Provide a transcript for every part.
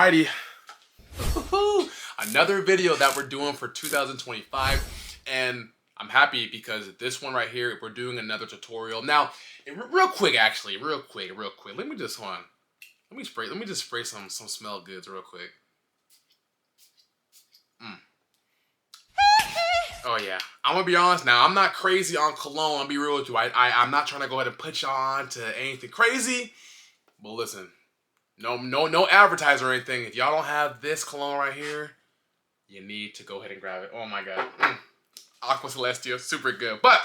Alrighty, another video that we're doing for 2025, and I'm happy because this one right here, we're doing another tutorial. Now, real quick, let me just, hold on. Let me just spray some smell goods real quick. Oh yeah, I'm gonna be honest now, I'm not crazy on cologne, I'll be real with you. I'm not trying to go ahead and put you on to anything crazy, but listen, no advertiser or anything. If y'all don't have this cologne right here, you need to go ahead and grab it. Oh my god. Aqua Celestia, super good. But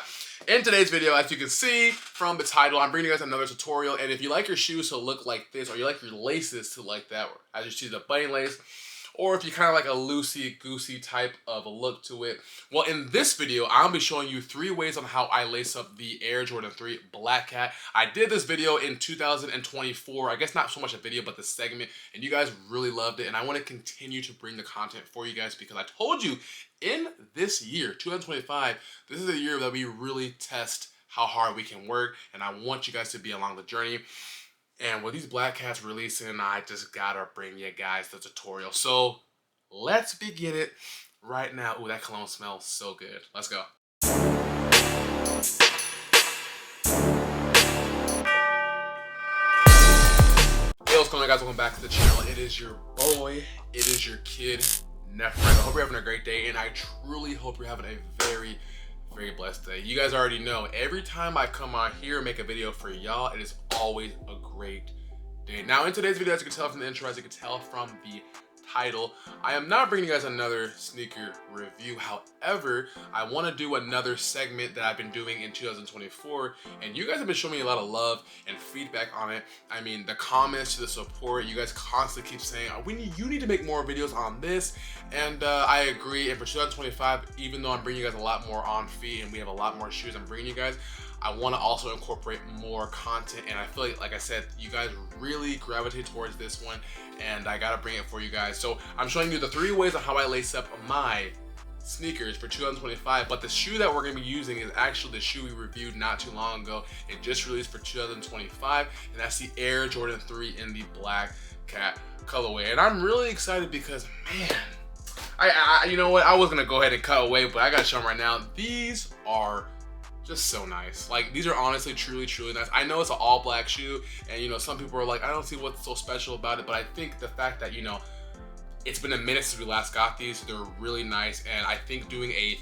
in today's video, as you can see from the title, I'm bringing you guys another tutorial. And if you like your shoes to look like this, or you like your laces to like that, as you see the bunny lace, or if you kind of like a loosey-goosey type of a look to it. Well, in this video, I'll be showing you 3 ways on how I lace up the Air Jordan 3 Black Cat. I did this video in 2024. I guess not so much a video, but the segment, and you guys really loved it. And I want to continue to bring the content for you guys because I told you in this year, 2025, this is a year that we really test how hard we can work, and I want you guys to be along the journey. And with these Black Cats releasing, I just gotta bring you guys the tutorial. So let's begin it right now. Ooh, that cologne smells so good. Let's go. Hey, what's going on, guys? Welcome back to the channel. It is your boy, it is your kid, Nefred. I hope you're having a great day, and I truly hope you're having a very blessed day. You guys already know, every time I come on here and make a video for y'all, it is always a great day. Now, in today's video, as you can tell from the intro, as you can tell from the title, I am not bringing you guys another sneaker review. However, I want to do another segment that I've been doing in 2024, and you guys have been showing me a lot of love and feedback on it. I mean, the comments, to the support, you guys constantly keep saying, you need to make more videos on this, and I agree. And for 2025, even though I'm bringing you guys a lot more on feet and we have a lot more shoes I'm bringing you guys, I want to also incorporate more content, and I feel like I said, you guys really gravitate towards this one, and I gotta bring it for you guys. So I'm showing you the 3 ways on how I lace up my sneakers for 2025, but the shoe that we're going to be using is actually the shoe we reviewed not too long ago. It just released for 2025, and that's the Air Jordan 3 in the Black Cat colorway. And I'm really excited because, man, you know what, I was going to go ahead and cut away, but I gotta show them right now. These are just so nice. Like, these are honestly truly nice. I know it's an all black shoe, and you know, some people are like, I don't see what's so special about it, but I think the fact that, you know, it's been a minute since we last got these, they're really nice, and I think doing a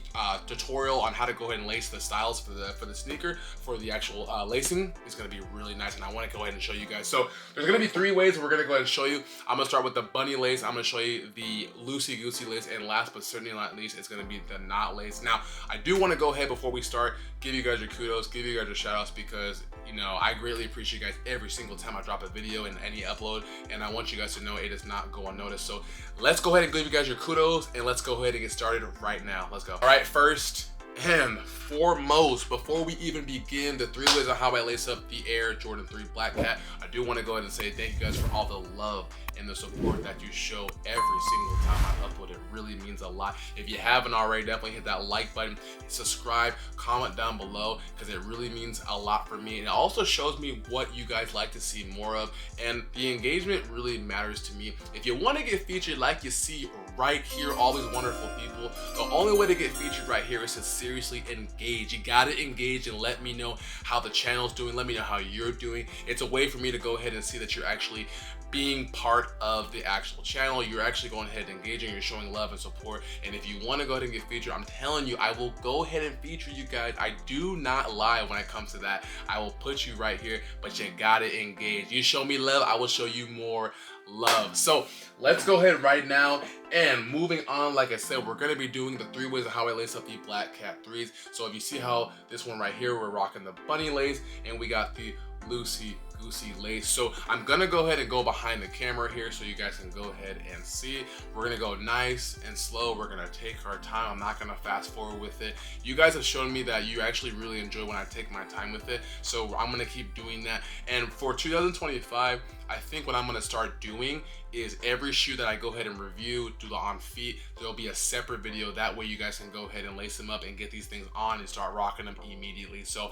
tutorial on how to go ahead and lace the styles for the sneaker, for the actual lacing, is going to be really nice, and I want to go ahead and show you guys. So there's going to be 3 ways we're going to go ahead and show you. I'm going to start with the bunny lace, I'm going to show you the loosey-goosey lace, and last but certainly not least, it's going to be the knot lace. Now, I do want to go ahead before we start, give you guys your kudos, give you guys your shout outs, because, you know, I greatly appreciate you guys every single time I drop a video in any upload, and I want you guys to know it does not go unnoticed. So let's go ahead and give you guys your kudos, and let's go ahead and get started right now. Let's go. All right, first and foremost, before we even begin the 3 ways on how I lace up the Air Jordan 3 Black Cat, I do want to go ahead and say thank you guys for all the love and the support that you show every single time I upload. It really means a lot. If you haven't already, definitely hit that like button, subscribe, comment down below, because it really means a lot for me. And it also shows me what you guys like to see more of, and the engagement really matters to me. If you want to get featured like you see right here, all these wonderful people, the only way to get featured right here is to seriously engage. You gotta engage and let me know how the channel's doing, let me know how you're doing. It's a way for me to go ahead and see that you're actually being part of the actual channel. You're actually going ahead and engaging, you're showing love and support. And if you want to go ahead and get featured, I'm telling you, I will go ahead and feature you guys. I do not lie when it comes to that. I will put you right here, but you gotta engage. You show me love, I will show you more love. So let's go ahead right now, and moving on, like I said, we're gonna be doing the 3 ways of how I lace up the Black Cat 3s. So if you see how this one right here, we're rocking the bunny lace, and we got the loosey-goosey lace. So I'm gonna go ahead and go behind the camera here so you guys can go ahead and see it. We're gonna go nice and slow. We're gonna take our time. I'm not gonna fast forward with it. You guys have shown me that you actually really enjoy when I take my time with it, so I'm gonna keep doing that. And for 2025, I think what I'm gonna start doing is every shoe that I go ahead and review, do the on feet, there'll be a separate video. That way you guys can go ahead and lace them up and get these things on and start rocking them immediately. So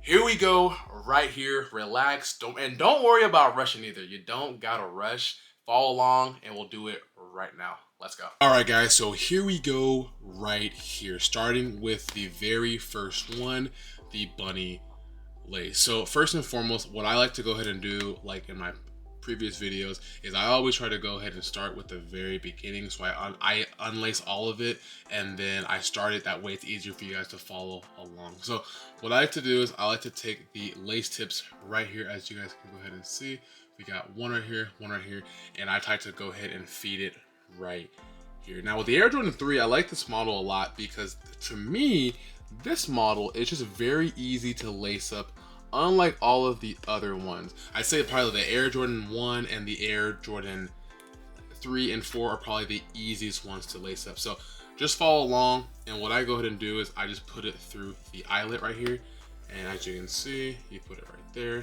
here we go, right here. Relax, don't worry about rushing either. You don't gotta rush. follow along and we'll do it right now. Let's go. All right, guys, so here we go right here, starting with the very first one, the bunny lace. So first and foremost, what I like to go ahead and do, like in my previous videos, is I always try to go ahead and start with the very beginning. So I unlace all of it and then I start it, that way it's easier for you guys to follow along. So what I like to do is I like to take the lace tips right here, as you guys can go ahead and see. We got one right here, and I try to go ahead and feed it right here. Now with the Air Jordan 3, I like this model a lot because to me, this model is just very easy to lace up, unlike all of the other ones. I'd say probably the Air Jordan 1 and the Air Jordan 3 and 4 are probably the easiest ones to lace up. So just follow along, and what I go ahead and do is I just put it through the eyelet right here, and as you can see, you put it right there.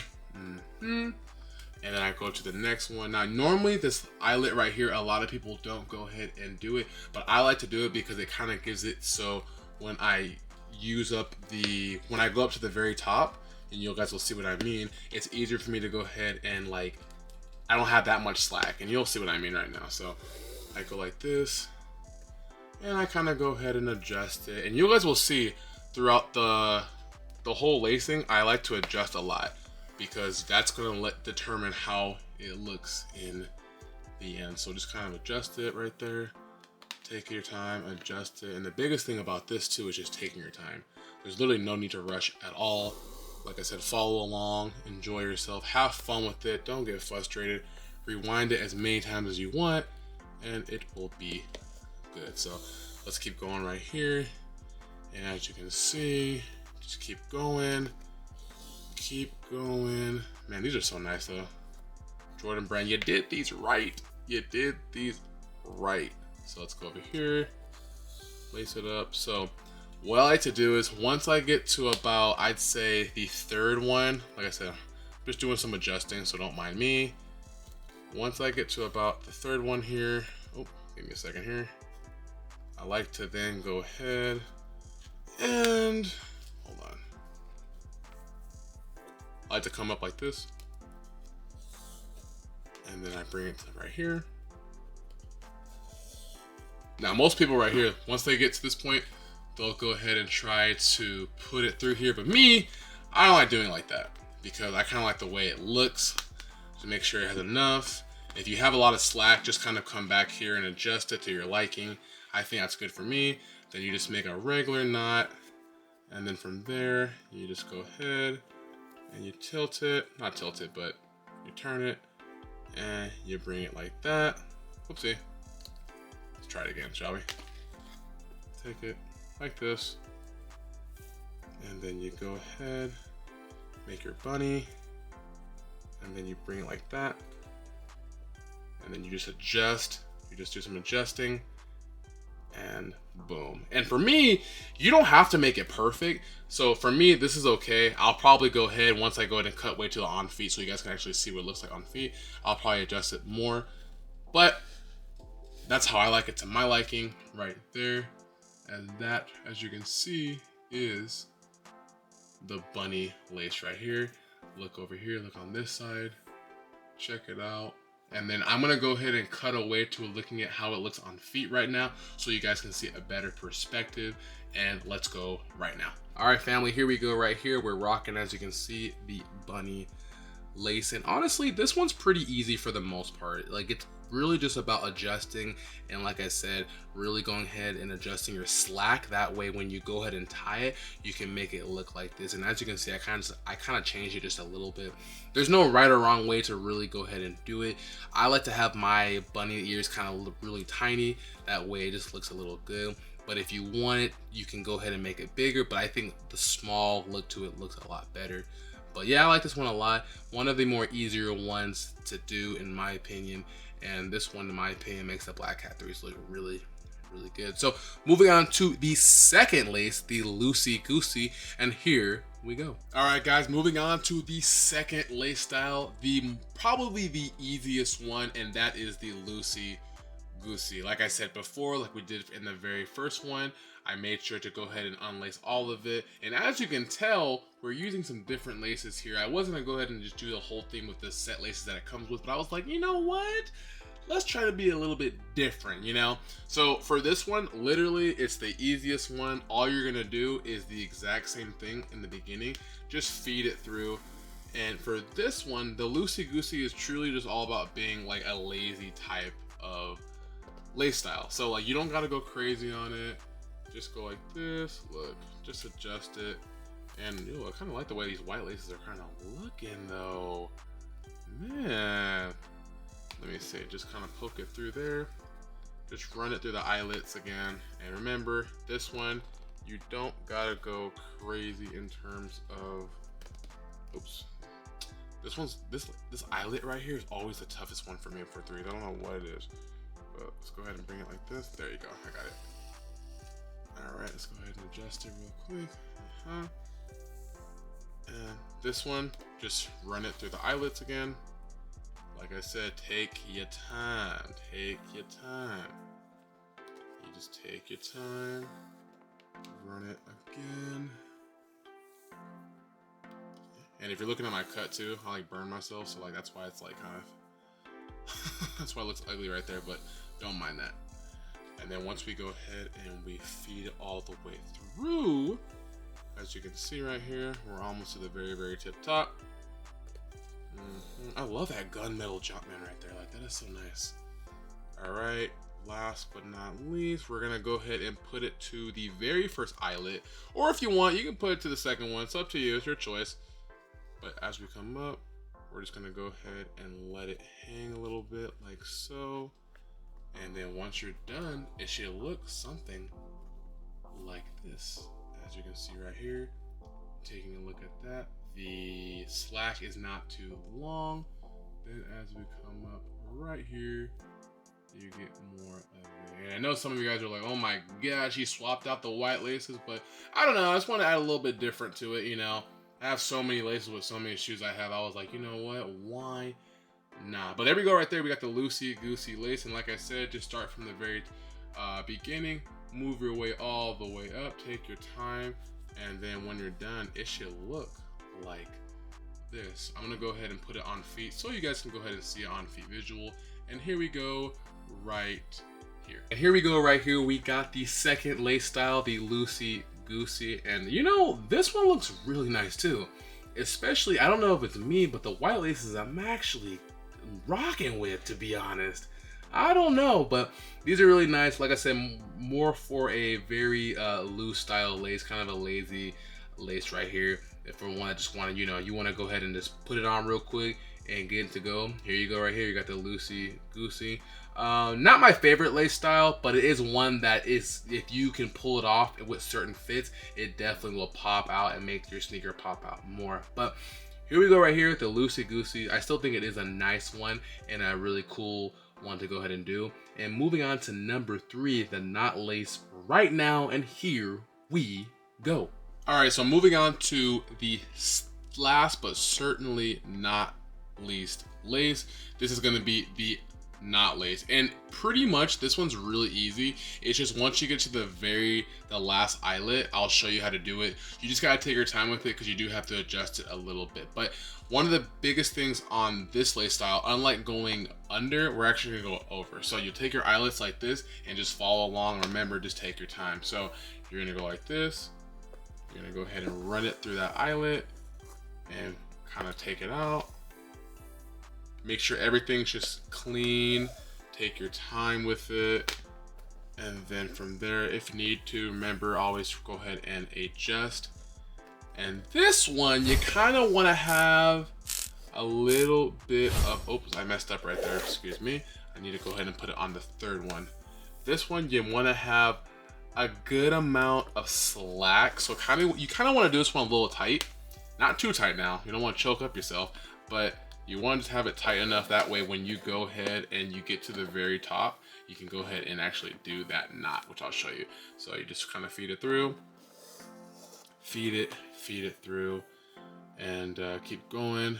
And then I go to the next one. Now, normally this eyelet right here, a lot of people don't go ahead and do it, but I like to do it because it kind of gives it so when I use up when I go up to the very top, and you guys will see what I mean, it's easier for me to go ahead and like, I don't have that much slack, and you'll see what I mean right now. So I go like this, and I kind of go ahead and adjust it, and you guys will see throughout the whole lacing, I like to adjust a lot, because that's going to determine how it looks in the end. So just kind of adjust it right there. Take your time, adjust it. And the biggest thing about this too is just taking your time. There's literally no need to rush at all. Like I said, follow along, enjoy yourself, have fun with it. Don't get frustrated. Rewind it as many times as you want, and it will be good. So let's keep going right here. And as you can see, just keep going. Keep going. Man, these are so nice though. Jordan brand, you did these right. You did these right. So let's go over here, lace it up. So what I like to do is once I get to about, I'd say the third one, like I said, I'm just doing some adjusting, so don't mind me. Once I get to about the third one here, oh, give me a second here. I like to then go ahead and, hold on. I like to come up like this, and then I bring it to right here. Now, most people right here, once they get to this point, they'll go ahead and try to put it through here. But me, I don't like doing it like that because I kind of like the way it looks, to make sure it has enough. If you have a lot of slack, just kind of come back here and adjust it to your liking. I think that's good for me. Then you just make a regular knot, and then from there, you just go ahead and you tilt it, not tilt it, but you turn it and you bring it like that. Oopsie. Let's try it again, shall we? Take it like this, and then you go ahead, make your bunny, and then you bring it like that, and then you just adjust, you just do some adjusting, and boom. And for me, you don't have to make it perfect. So for me, this is okay. I'll probably go ahead, once I go ahead and cut way to the on feet so you guys can actually see what it looks like on feet, I'll probably adjust it more. But that's how I like it to my liking right there. And that, as you can see, is the bunny lace right here. Look over here, look on this side, check it out. And then I'm gonna go ahead and cut away to looking at how it looks on feet right now so you guys can see a better perspective, and let's go right now. All right, family, here we go right here. We're rocking, as you can see, the bunny lace. And honestly, this one's pretty easy for the most part. Like, it's really just about adjusting, and like I said, really going ahead and adjusting your slack. That way when you go ahead and tie it, you can make it look like this. And as you can see, I kind of changed it just a little bit. There's no right or wrong way to really go ahead and do it. I like to have my bunny ears kind of look really tiny, that way it just looks a little good. But if you want it, you can go ahead and make it bigger, but I think the small look to it looks a lot better. But yeah, I like this one a lot. One of the more easier ones to do, in my opinion. And this one, in my opinion, makes the Black Cat 3s look really, really good. So moving on to the second lace, the Loosey Goosey, and here we go. All right, guys, moving on to the second lace style, probably the easiest one, and that is the Loosey Goosey. Like I said before, like we did in the very first one, I made sure to go ahead and unlace all of it. And as you can tell, we're using some different laces here. I wasn't gonna go ahead and just do the whole thing with the set laces that it comes with, but I was like, you know what? let's try to be a little bit different, you know? So for this one, literally, it's the easiest one. All you're gonna do is the exact same thing in the beginning. Just feed it through. And for this one, the loosey-goosey is truly just all about being like a lazy type of lace style. So like, you don't gotta go crazy on it. Just go like this, look, just adjust it. And I kind of like the way these white laces are kind of looking though. Man, let me see, just kind of poke it through there. Just run it through the eyelets again. And remember, this one, you don't gotta go crazy in terms of, oops. This eyelet right here is always the toughest one for me for threes. I don't know what it is, but let's go ahead and bring it like this. There you go, I got it. All right, let's go ahead and adjust it real quick. And this one, just run it through the eyelets again. Like I said, take your time. Take your time. You just take your time. Run it again. And if you're looking at my cut too, I like burn myself, so like that's why it's like kind of that's why it looks ugly right there, but don't mind that. And then once we go ahead and we feed it all the way through, as you can see right here, we're almost to the very tip top. I love that gunmetal Jumpman right there. Like, that is so nice. All right, last but not least, we're gonna go ahead and put it to the very first eyelet, or if you want, you can put it to the second one. It's up to you, it's your choice. But as we come up, we're just gonna go ahead and let it hang a little bit like so. And then once you're done, it should look something like this. As you can see right here, taking a look at that, the slack is not too long. Then as we come up right here, you get more of it. And I know some of you guys are like, oh my gosh, he swapped out the white laces, but I don't know, I just want to add a little bit different to it, you know. I have so many laces with so many shoes I have. I was like, you know what, why not? But there we go right there. We got the loosey-goosey lace. And like I said, just start from the very beginning. Move your way all the way up. Take your time. And then when you're done, it should look like this. I'm going to go ahead and put it on feet so you guys can go ahead and see it on feet visual. And here we go right here. And here we go right here. We got the second lace style, the loosey-goosey. And you know, this one looks really nice too. Especially, I don't know if it's me, but the white laces I'm actually rocking with, to be honest. I don't know, but these are really nice. Like I said, more for a very loose style lace, kind of a lazy lace right here. If for one that just want to, you know, you want to go ahead and just put it on real quick and get it to go. Here you go right here. You got the loosey-goosey. Not my favorite lace style, but it is one that is, if you can pull it off with certain fits, it definitely will pop out and make your sneaker pop out more. But here we go right here with the loosey-goosey. I still think it is a nice one and a really cool one to go ahead and do. And moving on to number 3, the knot lace right now, and here we go. All right, so moving on to the last but certainly not least lace. This is going to be the knot lace, and pretty much this one's really easy. It's just once you get to the last eyelet, I'll show you how to do it. You just gotta take your time with it because you do have to adjust it a little bit. But one of the biggest things on this lace style, unlike going under, we're actually gonna go over. So you take your eyelets like this and just follow along. Remember, just take your time. So you're gonna go like this. You're gonna go ahead and run it through that eyelet and kind of take it out. Make sure everything's just clean. Take your time with it. And then from there, if need to, remember, always go ahead and adjust. And this one, you kind of want to have a little bit of, oops, I messed up right there, excuse me. I need to go ahead and put it on the third one. This one, you want to have a good amount of slack. So you kind of want to do this one a little tight. Not too tight now. You don't want to choke up yourself, but you want to have it tight enough that way when you go ahead and you get to the very top, you can go ahead and actually do that knot, which I'll show you. So you just kind of feed it through, feed it through, and keep going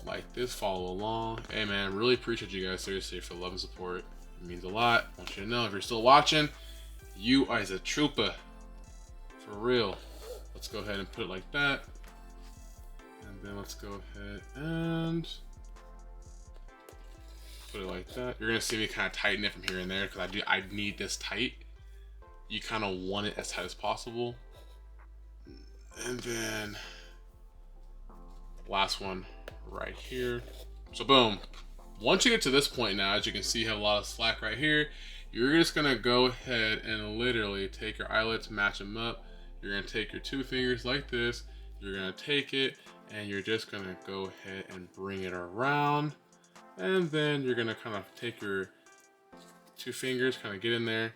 like this, follow along. Hey man, really appreciate you guys seriously for the love and support. It means a lot. I want you to know, if you're still watching, you are a trooper, for real. Let's go ahead and put it like that. And then let's go ahead and put it like that. You're gonna see me kind of tighten it from here and there because I need this tight. You kind of want it as tight as possible. And then last one right here. So boom. Once you get to this point now, as you can see, you have a lot of slack right here. You're just gonna go ahead and literally take your eyelets, match them up. You're gonna take your 2 fingers like this. You're gonna take it and you're just gonna go ahead and bring it around. And then you're gonna kind of take your 2 fingers, kind of get in there.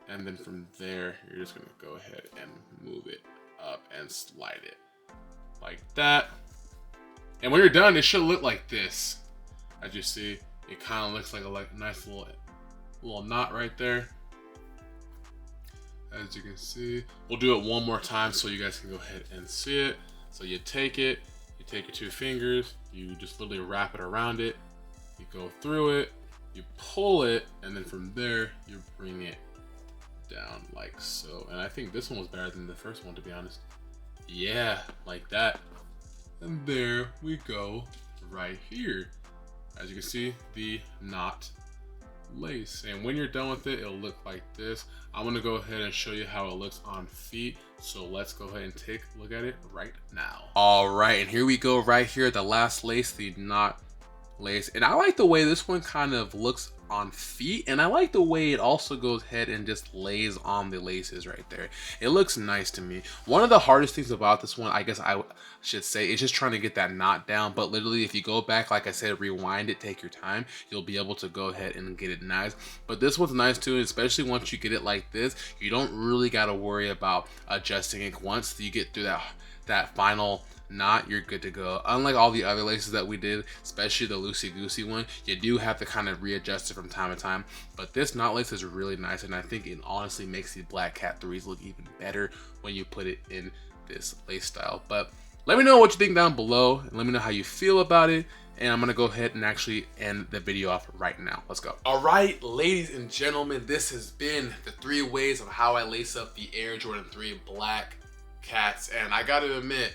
And then from there, you're just gonna go ahead and move it up and slide it like that. And when you're done, it should look like this. As you see, it kind of looks like a nice little knot right there. As you can see, we'll do it one more time so you guys can go ahead and see it. So you take it, you take your 2 fingers, you just literally wrap it around it, you go through it, you pull it, and then from there, you bring it down like so. And I think this one was better than the first one, to be honest. Yeah, like that. And there we go right here. As you can see, the knot lace. And when you're done with it, it'll look like this. I'm gonna go ahead and show you how it looks on feet. So let's go ahead and take a look at it right now. All right, and here we go right here, the last lace, the knot lace. And I like the way this one kind of looks on feet, and I like the way it also goes ahead and just lays on the laces right there. It looks nice to me. One of the hardest things about this one, I guess I should say, is just trying to get that knot down. But literally, if you go back, like I said, rewind it, take your time, you'll be able to go ahead and get it nice. But this one's nice too, especially once you get it like this, you don't really got to worry about adjusting it. Once you get through that final knot, you're good to go. Unlike all the other laces that we did, especially the loosey-goosey one, you do have to kind of readjust it from time to time. But this knot lace is really nice, and I think it honestly makes the Black Cat 3s look even better when you put it in this lace style. But let me know what you think down below, and let me know how you feel about it. And I'm gonna go ahead and actually end the video off right now. Let's go. All right, ladies and gentlemen, this has been the 3 ways of how I lace up the Air Jordan 3 Black Cats. And I gotta admit,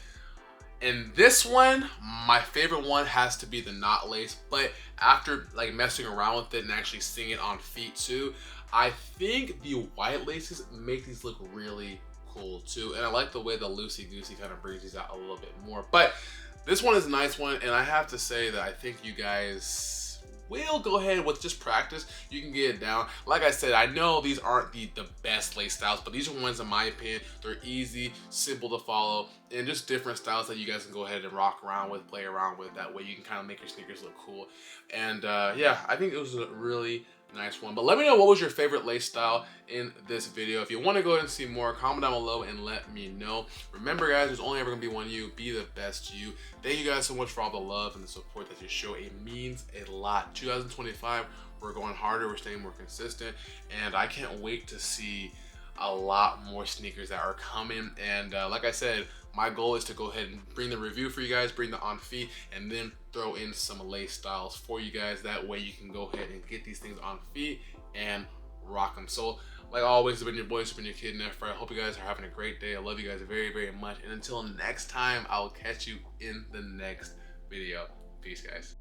in this one, my favorite one has to be the knot lace, but after like messing around with it and actually seeing it on feet too, I think the white laces make these look really cool too. And I like the way the loosey-goosey kind of brings these out a little bit more. But this one is a nice one, and I have to say that I think you guys will go ahead with just practice. You can get it down. Like I said, I know these aren't the best lace styles, but these are ones, in my opinion, they're easy, simple to follow, and just different styles that you guys can go ahead and rock around with, play around with. That way you can kind of make your sneakers look cool. And yeah, I think it was a really nice one. But let me know what was your favorite lace style in this video. If you want to go ahead and see more, comment down below and let me know. Remember guys, there's only ever gonna be one you. Be the best you. Thank you guys so much for all the love and the support that you show. It means a lot. 2025, we're going harder, we're staying more consistent, and I can't wait to see a lot more sneakers that are coming. And like I said, my goal is to go ahead and bring the review for you guys, bring the on feet, and then throw in some lace styles for you guys. That way you can go ahead and get these things on feet and rock them. So like always, it's been your boy, it's been your kid, Nefra. I hope you guys are having a great day. I love you guys very, very much. And until next time, I'll catch you in the next video. Peace, guys.